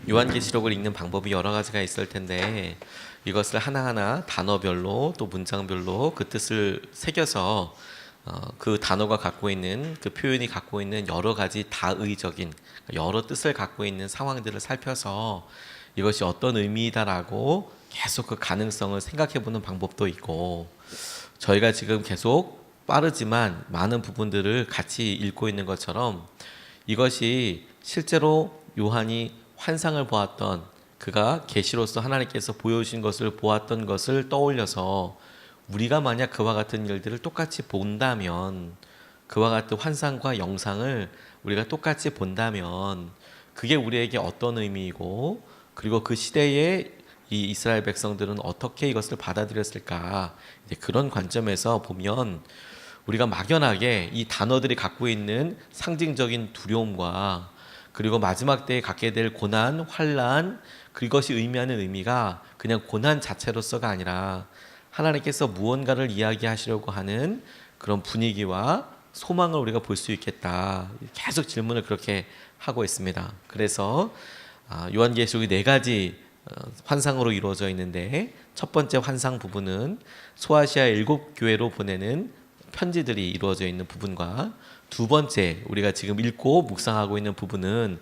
요한계시록을 읽는 방법이 여러 가지가 있을 텐데 이것을 하나하나 단어별로 또 문장별로 그 뜻을 새겨서 그 단어가 갖고 있는 그 표현이 갖고 있는 여러 가지 다의적인 여러 뜻을 갖고 있는 상황들을 살펴서 이것이 어떤 의미이다라고 계속 그 가능성을 생각해 보는 방법도 있고, 저희가 지금 계속 빠르지만 많은 부분들을 같이 읽고 있는 것처럼 이것이 실제로 요한이 환상을 보았던, 그가 계시로서 하나님께서 보여주신 것을 보았던 것을 떠올려서 우리가 만약 그와 같은 일들을 똑같이 본다면, 그와 같은 환상과 영상을 우리가 똑같이 본다면 그게 우리에게 어떤 의미이고, 그리고 그 시대에 이 이스라엘 백성들은 어떻게 이것을 받아들였을까, 이제 그런 관점에서 보면 우리가 막연하게 이 단어들이 갖고 있는 상징적인 두려움과 그리고 마지막 때에 갖게 될 고난, 환난, 그것이 의미하는 의미가 그냥 고난 자체로서가 아니라 하나님께서 무언가를 이야기하시려고 하는 그런 분위기와 소망을 우리가 볼 수 있겠다, 계속 질문을 그렇게 하고 있습니다. 그래서 요한계시록이 4가지 환상으로 이루어져 있는데, 첫 번째 환상 부분은 소아시아 7교회로 보내는 편지들이 이루어져 있는 부분과, 두 번째 우리가 지금 읽고 묵상하고 있는 부분은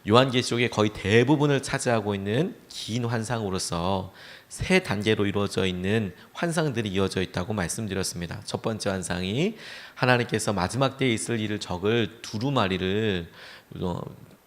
요한계시록의 거의 대부분을 차지하고 있는 긴 환상으로서 3단계로 이루어져 있는 환상들이 이어져 있다고 말씀드렸습니다. 첫 번째 환상이 하나님께서 마지막 때에 있을 일을 적을 두루마리를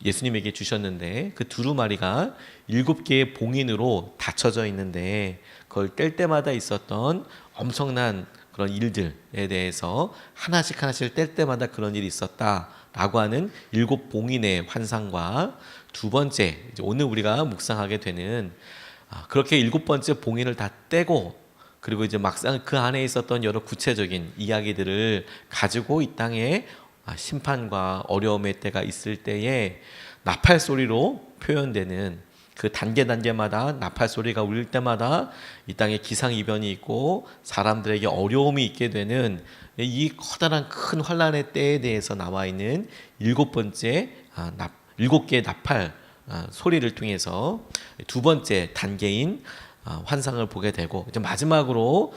예수님에게 주셨는데, 그 두루마리가 7개의 봉인으로 닫혀져 있는데 그걸 뗄 때마다 있었던 엄청난 그런 일들에 대해서 하나씩 뗄 때마다 그런 일이 있었다라고 하는 7봉인의 환상과, 두 번째 이제 오늘 우리가 묵상하게 되는 그렇게 7번째 봉인을 다 떼고, 그리고 이제 막상 그 안에 있었던 여러 구체적인 이야기들을 가지고 이 땅에 심판과 어려움의 때가 있을 때에 나팔 소리로 표현되는 그 단계마다 나팔 소리가 울릴 때마다 이 땅에 기상이변이 있고 사람들에게 어려움이 있게 되는 이 커다란 큰 환란의 때에 대해서 나와 있는 7개의 나팔 소리를 통해서 두 번째 단계인 환상을 보게 되고, 이제 마지막으로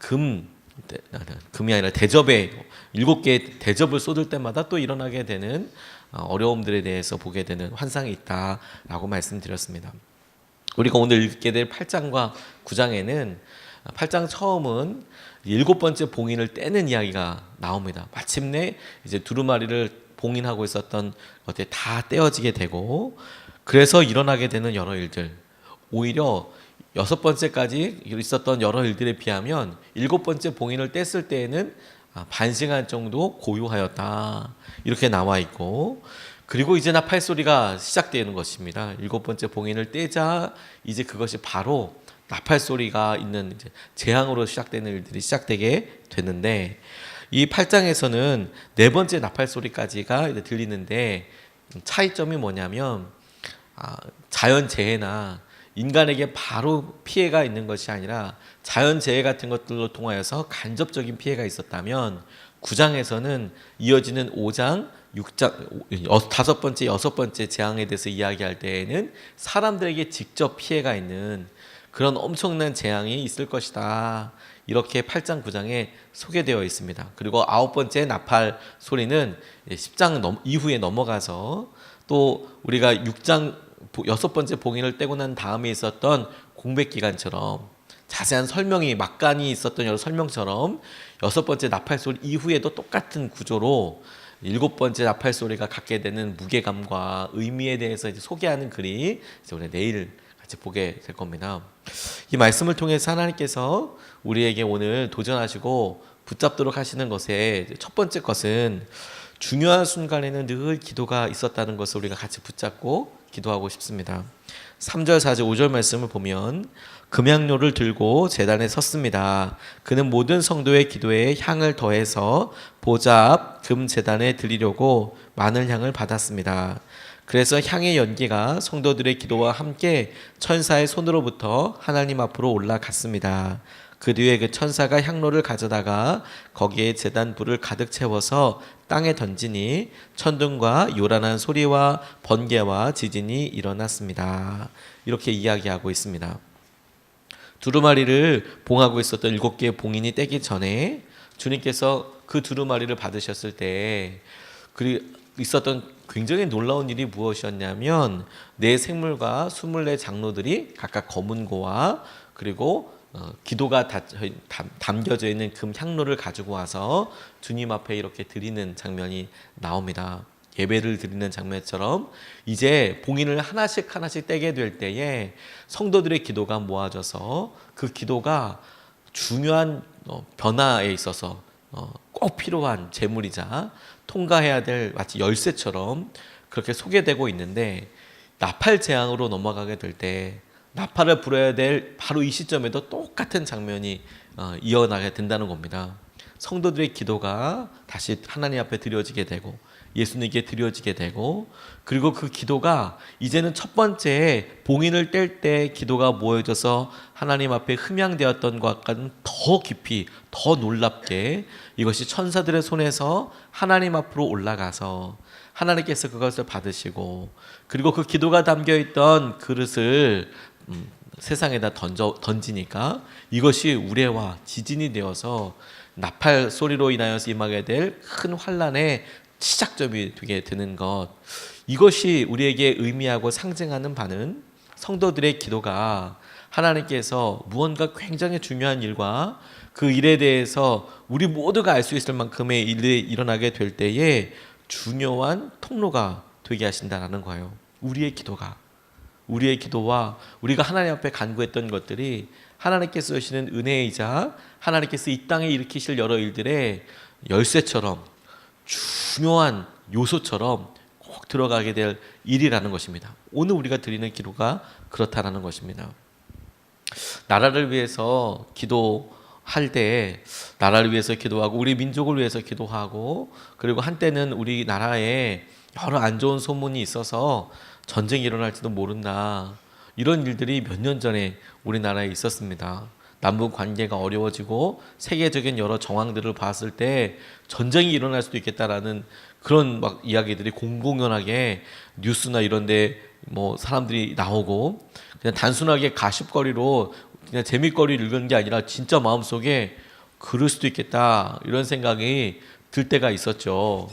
금이 아니라 대접에 7개의 대접을 쏟을 때마다 또 일어나게 되는 어려움들에 대해서 보게 되는 환상이 있다라고 말씀드렸습니다. 우리가 오늘 읽게 될 8장과 9장에는 8장 처음은 7번째 봉인을 떼는 이야기가 나옵니다. 마침내 이제 두루마리를 봉인하고 있었던 것들이 다 떼어지게 되고, 그래서 일어나게 되는 여러 일들, 오히려 6번째까지 있었던 여러 일들에 비하면 7번째 봉인을 뗐을 때에는 반시간 정도 고요하였다, 이렇게 나와 있고, 그리고 이제 나팔 소리가 시작되는 것입니다. 7번째 봉인을 떼자 이제 그것이 바로 나팔 소리가 있는 이제 재앙으로 시작되는 일들이 시작되게 되는데, 이 8장에서는 4번째 나팔 소리까지가 이제 들리는데, 차이점이 뭐냐면 자연재해나 인간에게 바로 피해가 있는 것이 아니라 자연재해 같은 것들로 통하여서 간접적인 피해가 있었다면, 9장에서는 이어지는 5장, 6장, 5번째, 6번째 재앙에 대해서 이야기할 때에는 사람들에게 직접 피해가 있는 그런 엄청난 재앙이 있을 것이다, 이렇게 8장, 9장에 소개되어 있습니다. 그리고 9번째 나팔 소리는 10장 이후에 넘어가서 또 우리가 6장 6번째 봉인을 떼고 난 다음에 있었던 공백기간처럼 자세한 설명이 막간이 있었던 여러 설명처럼 6번째 나팔 소리 이후에도 똑같은 구조로 7번째 나팔 소리가 갖게 되는 무게감과 의미에 대해서 이제 소개하는 글이 이제 우리 내일 같이 보게 될 겁니다. 이 말씀을 통해서 하나님께서 우리에게 오늘 도전하시고 붙잡도록 하시는 것의 첫 번째 것은, 중요한 순간에는 늘 기도가 있었다는 것을 우리가 같이 붙잡고 기도하고 싶습니다. 3절, 4절, 5절 말씀을 보면, 금향료를 들고 제단에 섰습니다. 그는 모든 성도의 기도에 향을 더해서 보좌 앞 금 제단에 드리려고 많은 향을 받았습니다. 그래서 향의 연기가 성도들의 기도와 함께 천사의 손으로부터 하나님 앞으로 올라갔습니다. 그 뒤에 그 천사가 향로를 가져다가 거기에 제단 불을 가득 채워서 땅에 던지니 천둥과 요란한 소리와 번개와 지진이 일어났습니다. 이렇게 이야기하고 있습니다. 두루마리를 봉하고 있었던 7개의 봉인이 떼기 전에 주님께서 그 두루마리를 받으셨을 때 있었던 굉장히 놀라운 일이 무엇이었냐면 네 생물과 24 장로들이 각각 검은 고와 그리고 기도가 담겨져 있는 금 향로를 가지고 와서 주님 앞에 이렇게 드리는 장면이 나옵니다. 예배를 드리는 장면처럼 이제 봉인을 하나씩 떼게 될 때에 성도들의 기도가 모아져서 그 기도가 중요한 변화에 있어서 꼭 필요한 제물이자 통과해야 될 마치 열쇠처럼 그렇게 소개되고 있는데, 나팔 재앙으로 넘어가게 될 때 나팔을 불어야 될 바로 이 시점에도 똑같은 장면이 이어나게 된다는 겁니다. 성도들의 기도가 다시 하나님 앞에 드려지게 되고 예수님께 드려지게 되고, 그리고 그 기도가 이제는 첫 번째 봉인을 뗄 때 기도가 모여져서 하나님 앞에 흠양되었던 것과는 더 깊이 더 놀랍게 이것이 천사들의 손에서 하나님 앞으로 올라가서 하나님께서 그것을 받으시고, 그리고 그 기도가 담겨있던 그릇을 세상에다 던지니까 이것이 우레와 지진이 되어서 나팔 소리로 인하여서 임하게 될 큰 환란의 시작점이 되게 되는 것, 이것이 우리에게 의미하고 상징하는 바는 성도들의 기도가 하나님께서 무언가 굉장히 중요한 일과 그 일에 대해서 우리 모두가 알 수 있을 만큼의 일이 일어나게 될 때에 중요한 통로가 되게 하신다는 거예요. 우리의 기도와 우리가 하나님 앞에 간구했던 것들이 하나님께서 주시는 은혜이자 하나님께서 이 땅에 일으키실 여러 일들의 열쇠처럼 중요한 요소처럼 꼭 들어가게 될 일이라는 것입니다. 오늘 우리가 드리는 기도가 그렇다라는 것입니다. 나라를 위해서 기도할 때 나라를 위해서 기도하고 우리 민족을 위해서 기도하고, 그리고 한때는 우리나라에 여러 안 좋은 소문이 있어서 전쟁이 일어날지도 모른다, 이런 일들이 몇 년 전에 우리나라에 있었습니다. 남북 관계가 어려워지고 세계적인 여러 정황들을 봤을 때 전쟁이 일어날 수도 있겠다라는 그런 막 이야기들이 공공연하게 뉴스나 이런데 뭐 사람들이 나오고, 그냥 단순하게 가십거리로 그냥 재밌거리를 읽은 게 아니라 진짜 마음속에 그럴 수도 있겠다 이런 생각이 들 때가 있었죠.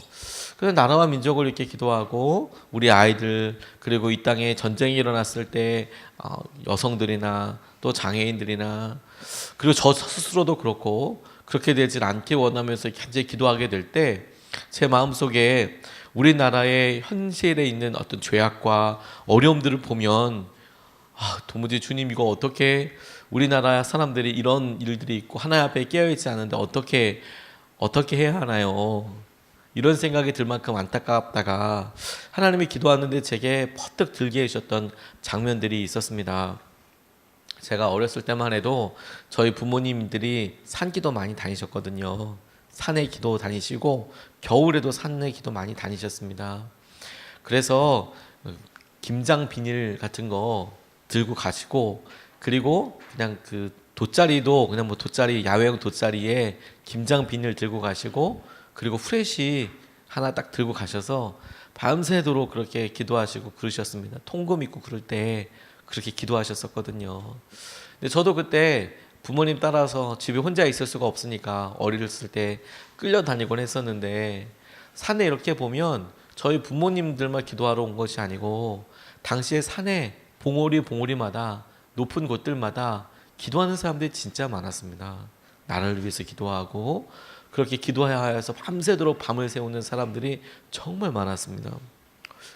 그래서 나라와 민족을 이렇게 기도하고 우리 아이들, 그리고 이 땅에 전쟁이 일어났을 때 여성들이나 또 장애인들이나, 그리고 저 스스로도 그렇고 그렇게 되질 않게 원하면서 굉장히 기도하게 될 때 제 마음속에 우리나라의 현실에 있는 어떤 죄악과 어려움들을 보면 도무지 주님, 이거 어떻게 우리나라 사람들이 이런 일들이 있고 하나님 앞에 깨어있지 않은데 어떻게 해야 하나요? 이런 생각이 들 만큼 안타깝다가 하나님이 기도하는데 제게 퍼뜩 들게 해주셨던 장면들이 있었습니다. 제가 어렸을 때만 해도 저희 부모님들이 산기도 많이 다니셨거든요. 산에 기도 다니시고 겨울에도 산에 기도 많이 다니셨습니다. 그래서 김장 비닐 같은 거 들고 가시고, 그리고 그냥 그 돗자리도 그냥 뭐 돗자리, 야외용 돗자리에 김장 비닐 들고 가시고, 그리고 후레쉬 하나 딱 들고 가셔서 밤새도록 그렇게 기도하시고 그러셨습니다. 통금 입고 그럴 때 그렇게 기도하셨었거든요. 근데 저도 그때 부모님 따라서 집에 혼자 있을 수가 없으니까 어렸을 때 끌려다니곤 했었는데, 산에 이렇게 보면 저희 부모님들만 기도하러 온 것이 아니고 당시에 산에 봉우리마다 높은 곳들마다 기도하는 사람들이 진짜 많았습니다. 나라를 위해서 기도하고 그렇게 기도하여서 밤새도록 밤을 새우는 사람들이 정말 많았습니다.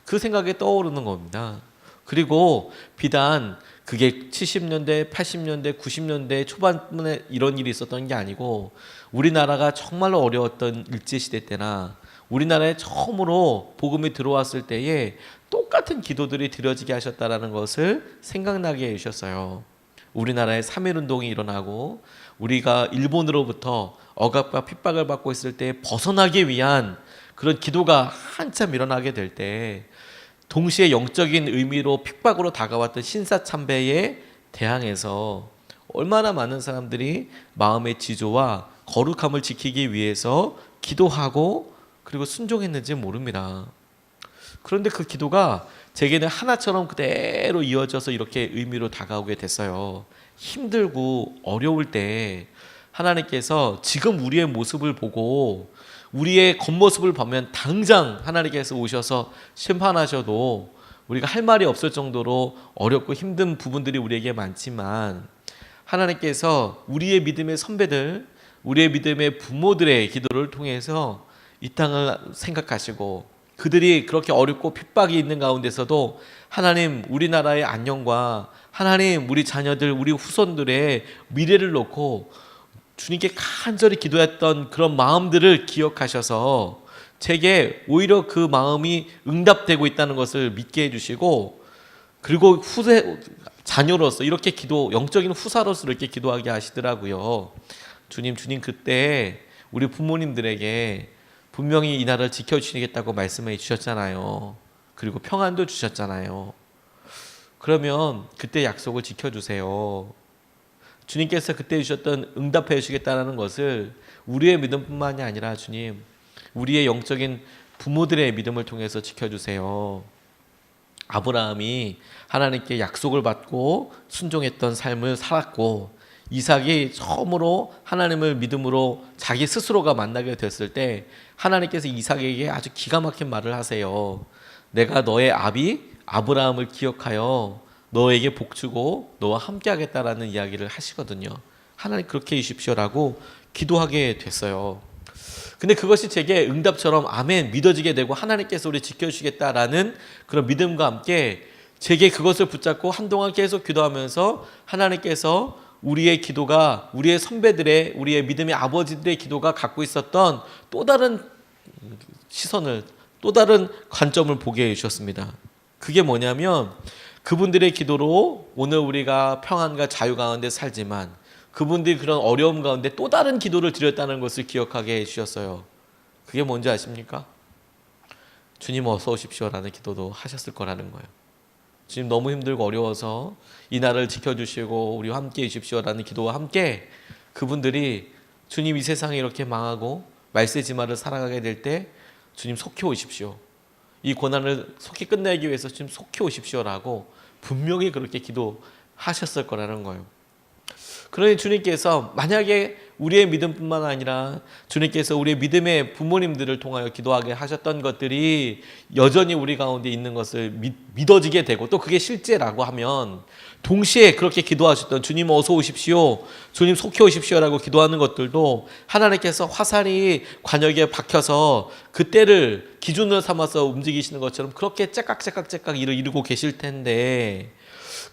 그 생각이 떠오르는 겁니다. 그리고 비단 그게 70년대, 80년대, 90년대 초반에 이런 일이 있었던 게 아니고 우리나라가 정말로 어려웠던 일제시대 때나 우리나라에 처음으로 복음이 들어왔을 때에 똑같은 기도들이 드려지게 하셨다는 것을 생각나게 해주셨어요. 우리나라에 3.1운동이 일어나고 우리가 일본으로부터 억압과 핍박을 받고 있을 때 벗어나기 위한 그런 기도가 한참 일어나게 될 때, 동시에 영적인 의미로 핍박으로 다가왔던 신사참배에 대항해서 얼마나 많은 사람들이 마음의 지조와 거룩함을 지키기 위해서 기도하고 그리고 순종했는지 모릅니다. 그런데 그 기도가 제게는 하나처럼 그대로 이어져서 이렇게 의미로 다가오게 됐어요. 힘들고 어려울 때 하나님께서 지금 우리의 모습을 보고 우리의 겉모습을 보면 당장 하나님께서 오셔서 심판하셔도 우리가 할 말이 없을 정도로 어렵고 힘든 부분들이 우리에게 많지만 하나님께서 우리의 믿음의 선배들, 우리의 믿음의 부모들의 기도를 통해서 이 땅을 생각하시고 그들이 그렇게 어렵고 핍박이 있는 가운데서도 하나님 우리나라의 안녕과 하나님 우리 자녀들 우리 후손들의 미래를 놓고 주님께 간절히 기도했던 그런 마음들을 기억하셔서 제게 오히려 그 마음이 응답되고 있다는 것을 믿게 해주시고 그리고 후세 자녀로서 이렇게 기도 영적인 후사로서 이렇게 기도하게 하시더라고요. 주님 그때 우리 부모님들에게 분명히 이 나라를 지켜주시겠다고 말씀해 주셨잖아요. 그리고 평안도 주셨잖아요. 그러면 그때 약속을 지켜주세요. 주님께서 그때 주셨던 응답해 주시겠다는 것을 우리의 믿음뿐만이 아니라 주님 우리의 영적인 부모들의 믿음을 통해서 지켜주세요. 아브라함이 하나님께 약속을 받고 순종했던 삶을 살았고 이삭이 처음으로 하나님을 믿음으로 자기 스스로가 만나게 됐을 때 하나님께서 이삭에게 아주 기가 막힌 말을 하세요. 내가 너의 아비 아브라함을 기억하여 너에게 복주고 너와 함께 하겠다라는 이야기를 하시거든요. 하나님 그렇게 해주십시오라고 기도하게 됐어요. 근데 그것이 제게 응답처럼 아멘 믿어지게 되고 하나님께서 우리 지켜주시겠다라는 그런 믿음과 함께 제게 그것을 붙잡고 한동안 계속 기도하면서 하나님께서 우리의 기도가 우리의 선배들의 우리의 믿음의 아버지들의 기도가 갖고 있었던 또 다른 시선을 또 다른 관점을 보게 해주셨습니다. 그게 뭐냐면 그분들의 기도로 오늘 우리가 평안과 자유 가운데 살지만 그분들이 그런 어려움 가운데 또 다른 기도를 드렸다는 것을 기억하게 해주셨어요. 그게 뭔지 아십니까? 주님 어서 오십시오라는 기도도 하셨을 거라는 거예요. 주님 너무 힘들고 어려워서 이 나라를 지켜주시고 우리와 함께 해주십시오라는 기도와 함께 그분들이 주님 이 세상에 이렇게 망하고 말세지마를 살아가게 될 때 주님 속히 오십시오. 이 고난을 속히 끝내기 위해서 주님 속히 오십시오라고 분명히 그렇게 기도하셨을 거라는 거예요. 그러니 주님께서 만약에 우리의 믿음뿐만 아니라 주님께서 우리의 믿음의 부모님들을 통하여 기도하게 하셨던 것들이 여전히 우리 가운데 있는 것을 믿어지게 되고 또 그게 실제라고 하면 동시에 그렇게 기도하셨던 주님 어서 오십시오, 주님 속히 오십시오라고 기도하는 것들도 하나님께서 화살이 관역에 박혀서 그때를 기준으로 삼아서 움직이시는 것처럼 그렇게 째깍째깍 일을 이루고 계실 텐데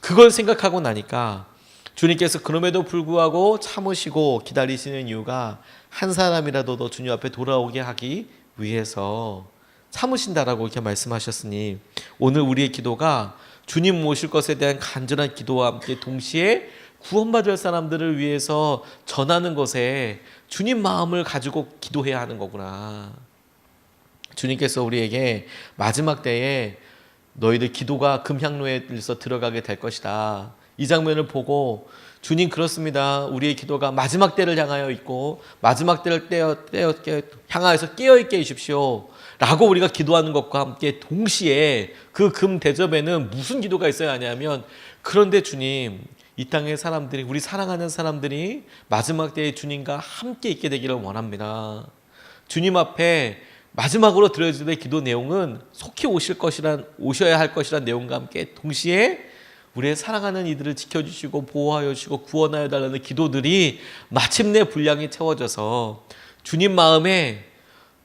그걸 생각하고 나니까 주님께서 그럼에도 불구하고 참으시고 기다리시는 이유가 한 사람이라도 더 주님 앞에 돌아오게 하기 위해서 참으신다라고 이렇게 말씀하셨으니 오늘 우리의 기도가 주님 모실 것에 대한 간절한 기도와 함께 동시에 구원받을 사람들을 위해서 전하는 것에 주님 마음을 가지고 기도해야 하는 거구나. 주님께서 우리에게 마지막 때에 너희들 기도가 금향로에서 들어가게 될 것이다. 이 장면을 보고 주님 그렇습니다. 우리의 기도가 마지막 때를 향하여 있고 마지막 때를 향하여서 깨어있게 해주십시오 라고 우리가 기도하는 것과 함께 동시에 그 금 대접에는 무슨 기도가 있어야 하냐면 그런데 주님 이 땅의 사람들이 우리 사랑하는 사람들이 마지막 때에 주님과 함께 있게 되기를 원합니다. 주님 앞에 마지막으로 드려질 기도 내용은 속히 오셔야 할 것이란 내용과 함께 동시에 우리의 사랑하는 이들을 지켜주시고 보호하여 주시고 구원하여 달라는 기도들이 마침내 분량이 채워져서 주님 마음에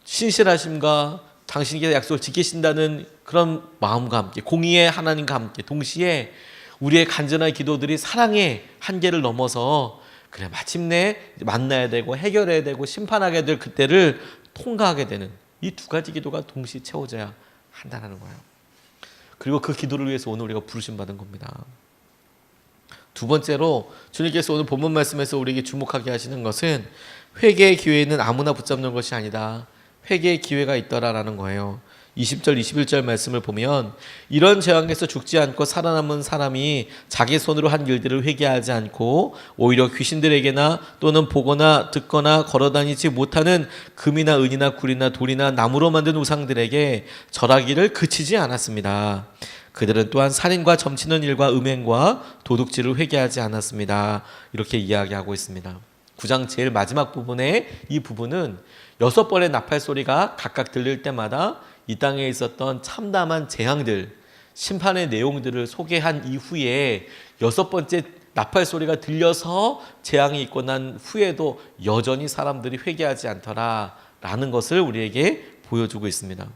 신실하심과 당신께서 약속을 지키신다는 그런 마음과 함께 공의의 하나님과 함께 동시에 우리의 간절한 기도들이 사랑의 한계를 넘어서 그래 마침내 만나야 되고 해결해야 되고 심판하게 될 그때를 통과하게 되는 이 두 가지 기도가 동시에 채워져야 한다는 거예요. 그리고 그 기도를 위해서 오늘 우리가 부르심 받은 겁니다. 두 번째로 주님께서 오늘 본문 말씀에서 우리에게 주목하게 하시는 것은 회개의 기회는 아무나 붙잡는 것이 아니다. 회개의 기회가 있더라라는 거예요. 20절 21절 말씀을 보면 이런 재앙에서 죽지 않고 살아남은 사람이 자기 손으로 한 일들을 회개하지 않고 오히려 귀신들에게나 또는 보거나 듣거나 걸어다니지 못하는 금이나 은이나 굴이나 돌이나 나무로 만든 우상들에게 절하기를 그치지 않았습니다. 그들은 또한 살인과 점치는 일과 음행과 도둑질을 회개하지 않았습니다. 이렇게 이야기하고 있습니다. 9장 제일 마지막 부분에 이 부분은 6번의 나팔 소리가 각각 들릴 때마다 이 땅에 있었던 참담한 재앙들, 심판의 내용들을 소개한 이후에 6번째 나팔 소리가 들려서 재앙이 있고 난 후에도 여전히 사람들이 회개하지 않더라라는 것을 우리에게 보여주고 있습니다.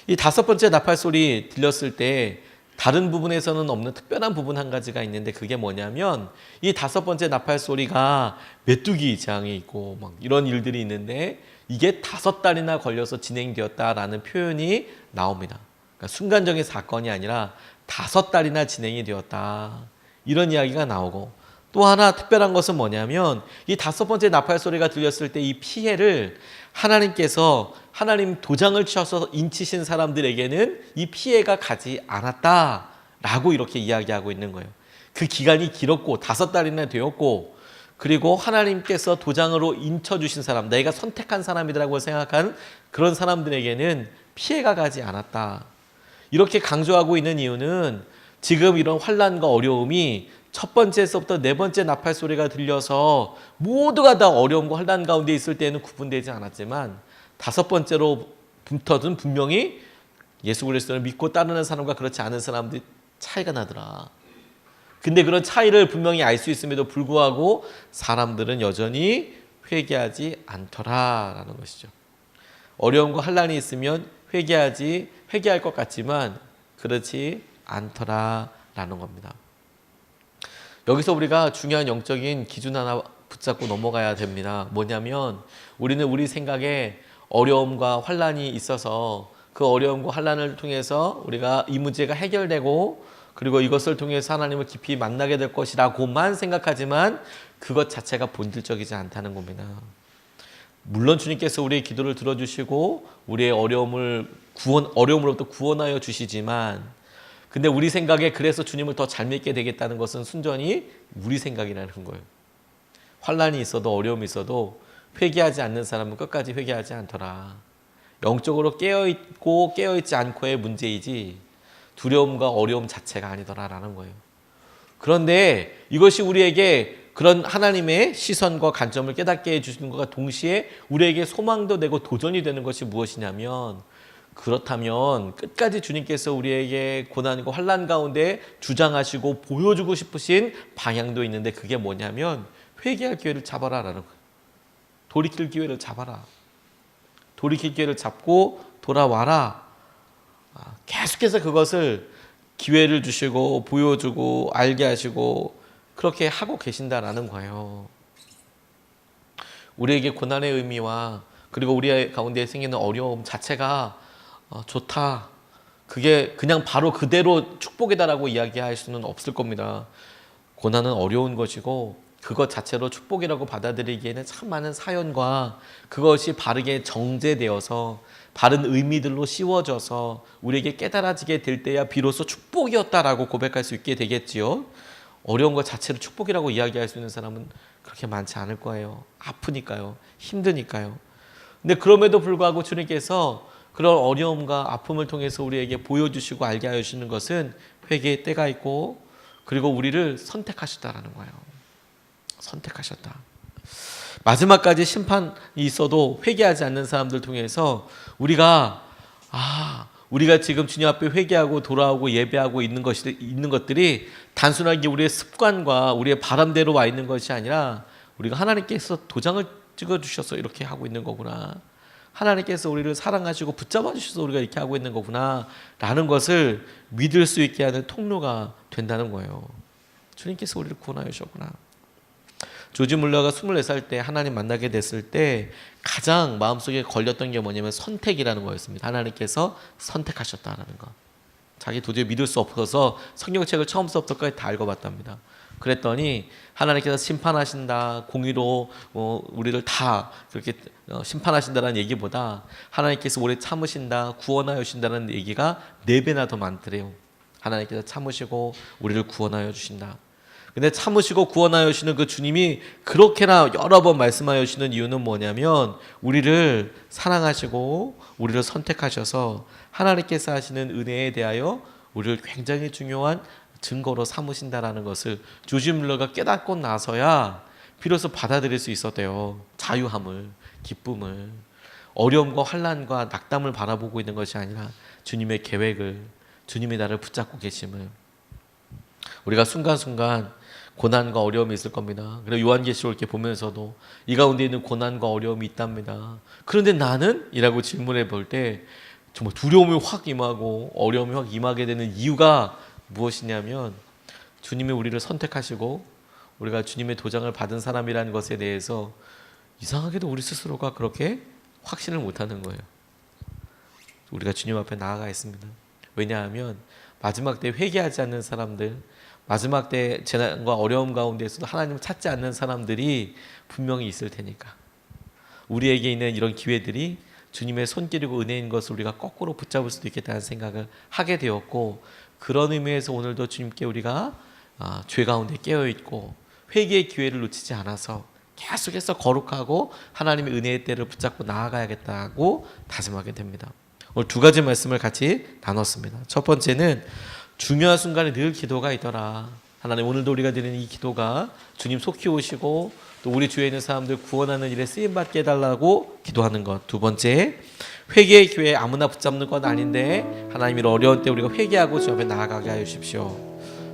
이 5번째 나팔 소리 들렸을 때 다른 부분에서는 없는 특별한 부분 한 가지가 있는데 그게 뭐냐면 이 5번째 나팔 소리가 메뚜기 재앙이 있고 막 이런 일들이 있는데 이게 5달이나 걸려서 진행되었다라는 표현이 나옵니다. 그러니까 순간적인 사건이 아니라 5달이나 진행이 되었다. 이런 이야기가 나오고 또 하나 특별한 것은 뭐냐면 이 5번째 나팔 소리가 들렸을 때 이 피해를 하나님께서 하나님 도장을 치셔서 인치신 사람들에게는 이 피해가 가지 않았다라고 이렇게 이야기하고 있는 거예요. 그 기간이 길었고 5달이나 되었고 그리고 하나님께서 도장으로 인쳐주신 사람, 내가 선택한 사람이라고 생각한 그런 사람들에게는 피해가 가지 않았다. 이렇게 강조하고 있는 이유는 지금 이런 환난과 어려움이 첫 번째에서부터 네 번째 나팔 소리가 들려서 모두가 다 어려움과 환난 가운데 있을 때는 구분되지 않았지만 5번째로부터는 분명히 예수 그리스도를 믿고 따르는 사람과 그렇지 않은 사람들이 차이가 나더라. 근데 그런 차이를 분명히 알 수 있음에도 불구하고 사람들은 여전히 회개하지 않더라라는 것이죠. 어려움과 환난이 있으면 회개할 것 같지만 그렇지 않더라라는 겁니다. 여기서 우리가 중요한 영적인 기준 하나 붙잡고 넘어가야 됩니다. 뭐냐면 우리는 우리 생각에 어려움과 환난이 있어서 그 어려움과 환난을 통해서 우리가 이 문제가 해결되고 그리고 이것을 통해서 하나님을 깊이 만나게 될 것이라고만 생각하지만 그것 자체가 본질적이지 않다는 겁니다. 물론 주님께서 우리의 기도를 들어주시고 우리의 어려움으로부터 구원하여 주시지만 근데 우리 생각에 그래서 주님을 더 잘 믿게 되겠다는 것은 순전히 우리 생각이라는 거예요. 환난이 있어도 어려움이 있어도 회개하지 않는 사람은 끝까지 회개하지 않더라. 영적으로 깨어있고 깨어있지 않고의 문제이지 두려움과 어려움 자체가 아니더라라는 거예요. 그런데 이것이 우리에게 그런 하나님의 시선과 관점을 깨닫게 해주시는 것과 동시에 우리에게 소망도 되고 도전이 되는 것이 무엇이냐면 그렇다면 끝까지 주님께서 우리에게 고난과 환난 가운데 주장하시고 보여주고 싶으신 방향도 있는데 그게 뭐냐면 회개할 기회를 잡아라라는 거예요. 돌이킬 기회를 잡아라. 돌이킬 기회를 잡고 돌아와라. 계속해서 그것을 기회를 주시고 보여주고 알게 하시고 그렇게 하고 계신다라는 거예요. 우리에게 고난의 의미와 그리고 우리 가운데 생기는 어려움 자체가 좋다. 그게 그냥 바로 그대로 축복이다라고 이야기할 수는 없을 겁니다. 고난은 어려운 것이고 그것 자체로 축복이라고 받아들이기에는 참 많은 사연과 그것이 바르게 정제되어서 바른 의미들로 씌워져서 우리에게 깨달아지게 될 때야 비로소 축복이었다라고 고백할 수 있게 되겠지요. 어려운 것 자체를 축복이라고 이야기할 수 있는 사람은 그렇게 많지 않을 거예요. 아프니까요. 힘드니까요. 근데 그럼에도 불구하고 주님께서 그런 어려움과 아픔을 통해서 우리에게 보여주시고 알게 하시는 것은 회개의 때가 있고 그리고 우리를 선택하셨다라는 거예요. 선택하셨다. 마지막까지 심판이 있어도 회개하지 않는 사람들 통해서 우리가 지금 주님 앞에 회개하고 돌아오고 예배하고 있는 것들이 단순하게 우리의 습관과 우리의 바람대로 와 있는 것이 아니라 우리가 하나님께서 도장을 찍어주셔서 이렇게 하고 있는 거구나. 하나님께서 우리를 사랑하시고 붙잡아 주셔서 우리가 이렇게 하고 있는 거구나 라는 것을 믿을 수 있게 하는 통로가 된다는 거예요. 주님께서 우리를 구원하여 주셨구나. 조지 물러가 24살 때 하나님 만나게 됐을 때 가장 마음속에 걸렸던 게 뭐냐면 선택이라는 거였습니다. 하나님께서 선택하셨다라는 거. 자기 도저히 믿을 수 없어서 성경책을 처음부터 끝까지 다 읽어봤답니다. 그랬더니 하나님께서 심판하신다, 공의로 우리를 다 그렇게 심판하신다는 얘기보다 하나님께서 오래 참으신다, 구원하여 주신다는 얘기가 4배나 더 많더래요. 하나님께서 참으시고 우리를 구원하여 주신다. 근데 참으시고 구원하여 주시는 그 주님이 그렇게나 여러 번 말씀하여 주시는 이유는 뭐냐면 우리를 사랑하시고 우리를 선택하셔서 하나님께서 하시는 은혜에 대하여 우리를 굉장히 중요한 증거로 삼으신다라는 것을 조지 뮬러가 깨닫고 나서야 비로소 받아들일 수 있었대요. 자유함을, 기쁨을, 어려움과 환난과 낙담을 바라보고 있는 것이 아니라 주님의 계획을, 주님이 나를 붙잡고 계심을. 우리가 순간순간 고난과 어려움이 있을 겁니다. 그리고 요한계시록 이렇게 보면서도 이 가운데 있는 고난과 어려움이 있답니다. 그런데 나는? 이라고 질문해 볼 때 정말 두려움이 확 임하고 어려움이 확 임하게 되는 이유가 무엇이냐면 주님이 우리를 선택하시고 우리가 주님의 도장을 받은 사람이라는 것에 대해서 이상하게도 우리 스스로가 그렇게 확신을 못하는 거예요. 우리가 주님 앞에 나아가 있습니다. 왜냐하면 마지막 때 회개하지 않는 사람들, 마지막 때 재난과 어려움 가운데서도 하나님을 찾지 않는 사람들이 분명히 있을 테니까 우리에게 있는 이런 기회들이 주님의 손길이고 은혜인 것을 우리가 거꾸로 붙잡을 수도 있겠다는 생각을 하게 되었고, 그런 의미에서 오늘도 주님께 우리가 죄 가운데 깨어있고 회개의 기회를 놓치지 않아서 계속해서 거룩하고 하나님의 은혜의 때를 붙잡고 나아가야겠다고 다짐하게 됩니다. 오늘 2가지 말씀을 같이 나눴습니다. 첫 번째는 중요한 순간에 늘 기도가 있더라. 하나님, 오늘도 우리가 드리는 이 기도가 주님 속히 오시고 또 우리 주위에 있는 사람들 구원하는 일에 쓰임받게 해달라고 기도하는 것. 2번째, 회개의 기회 아무나 붙잡는 건 아닌데 하나님이 어려운 때 우리가 회개하고 주 앞에 나아가게 하여 주십시오.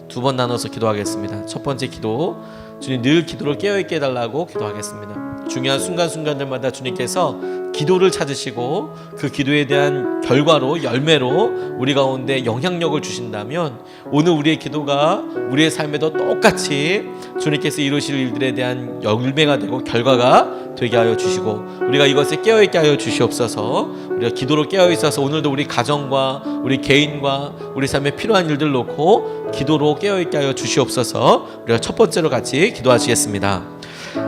2번 나눠서 기도하겠습니다. 첫 번째 기도, 주님 늘 기도를 깨어있게 해달라고 기도하겠습니다. 중요한 순간순간들마다 주님께서 기도를 찾으시고 그 기도에 대한 결과로, 열매로 우리 가운데 영향력을 주신다면 오늘 우리의 기도가 우리의 삶에도 똑같이 주님께서 이루실 일들에 대한 열매가 되고 결과가 되게 하여 주시고, 우리가 이것에 깨어있게 하여 주시옵소서. 우리가 기도로 깨어있어서 오늘도 우리 가정과 우리 개인과 우리 삶에 필요한 일들 놓고 기도로 깨어있게 하여 주시옵소서. 우리가 첫 번째로 같이 기도하시겠습니다.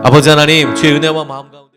아버지 하나님, 주의 은혜와 마음 가운데